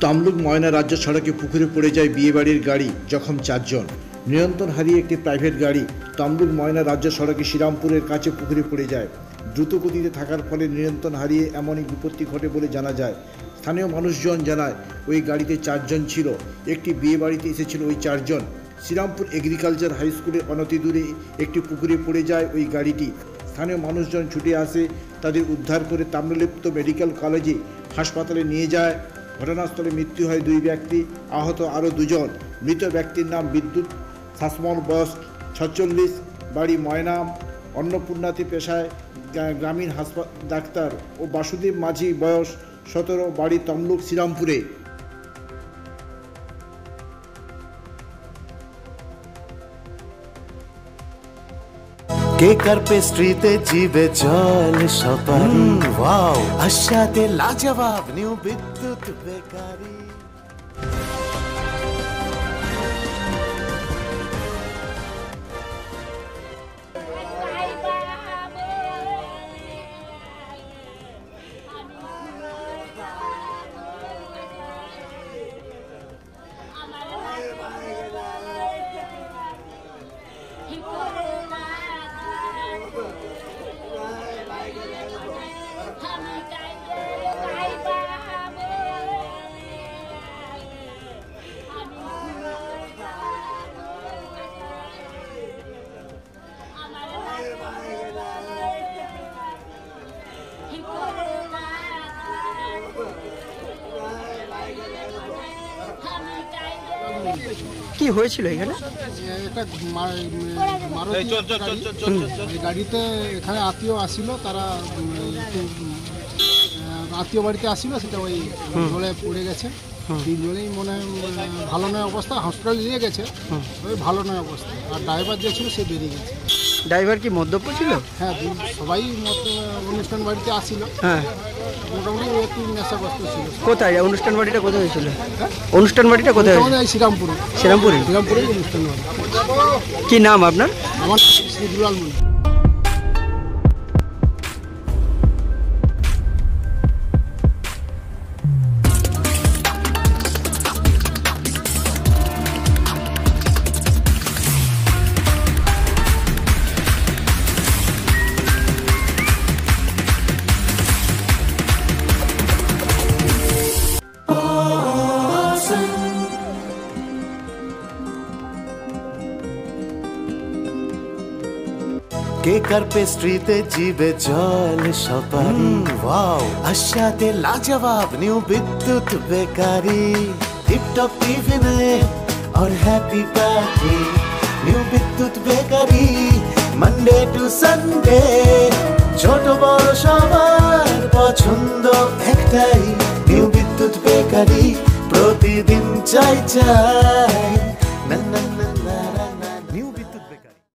তমলুক ময়না রাজ্য সড়কে পুকুরে পড়ে যায় বিয়েবাড়ির গাড়ি, জখম 4 জন। নিয়ন্ত্রণ হারিয়ে একটি প্রাইভেট গাড়ি তমলুক ময়না রাজ্য সড়কে শ্রীরামপুরের কাছে পুকুরে পড়ে যায়। দ্রুত গতিতে থাকার ফলে নিয়ন্ত্রণ হারিয়ে এমনই বিপত্তি ঘটে বলে জানা যায়। স্থানীয় মানুষজন জানায় ওই গাড়িতে 4 জন ছিল। একটি বিয়েবাড়িতে এসেছিল ওই 4 জন। শ্রীরামপুর এগ্রিকালচার হাই স্কুলের অনতি দূরে একটি পুকুরে পড়ে যায় ওই গাড়িটি। স্থানীয় মানুষজন ছুটে আসে, তাদের উদ্ধার করে তাম্রলিপ্ত মেডিকেল কলেজে হাসপাতালে নিয়ে যায়। ঘটনাস্থলে মৃত্যু হয় 2 ব্যক্তি, আহত আরও 2 জন। মৃত ব্যক্তির নাম বিদ্যুৎ শাসমল, বয়স 46, বাড়ি ময়না, অন্নপূর্ণাতে পেশায় গ্রামীণ ডাক্তার, ও বাসুদেব মাঝি, বয়স 17, বাড়ি তমলুক শ্রীরামপুরে। কেকার পেস্ট্রিতে জিবে জল সপারি, ওয়াও আশাতে লাজবাব নিউ বিদ্যুৎ বেকারি। কি হয়েছিল এখানে? এটা গাড়িতে এখানে আত্মীয় আসছিল, তারা আত্মীয় বাড়িতে আসছিল, সেটা ওই জলে পড়ে গেছে। 3 জনেই মনে ভালো নয় অবস্থা, হসপিটালে নিয়ে গেছে, ওই ভালো নয় অবস্থা। আর ড্রাইভার যে ছিল সে বেরিয়ে গেছে। ড্রাইভার কি মদ্যপ ছিল? হ্যাঁ, সবাই অনুষ্ঠান বাড়িতে আসছিল। হ্যাঁ, মোটামুটি একটু নেশাগ্রস্ত ছিল। কোথায় অনুষ্ঠান বাড়িটা? কোথায় হয়েছিল অনুষ্ঠান বাড়িটা? কোথায়? শ্রীরামপুরে। শ্রীরামপুরে অনুষ্ঠান বাড়ি। কি নাম আপনার? আমার শ্রী দুলাল মন্ডল। কেকার পেস্ট্রিতে জিবে জল সপারি, ওয়াও আশাতে লাজবাব নিউ বিদ্যুৎ বেকারি। টিপটপ টিফিনে और हैप्पी पार्टी, নিউ বিদ্যুৎ বেকারি। মানডে টু সানডে ছোট বড় সবার পছন্দ একটাই, নিউ বিদ্যুৎ বেকারি। প্রতিদিন চাই চাই না না না না।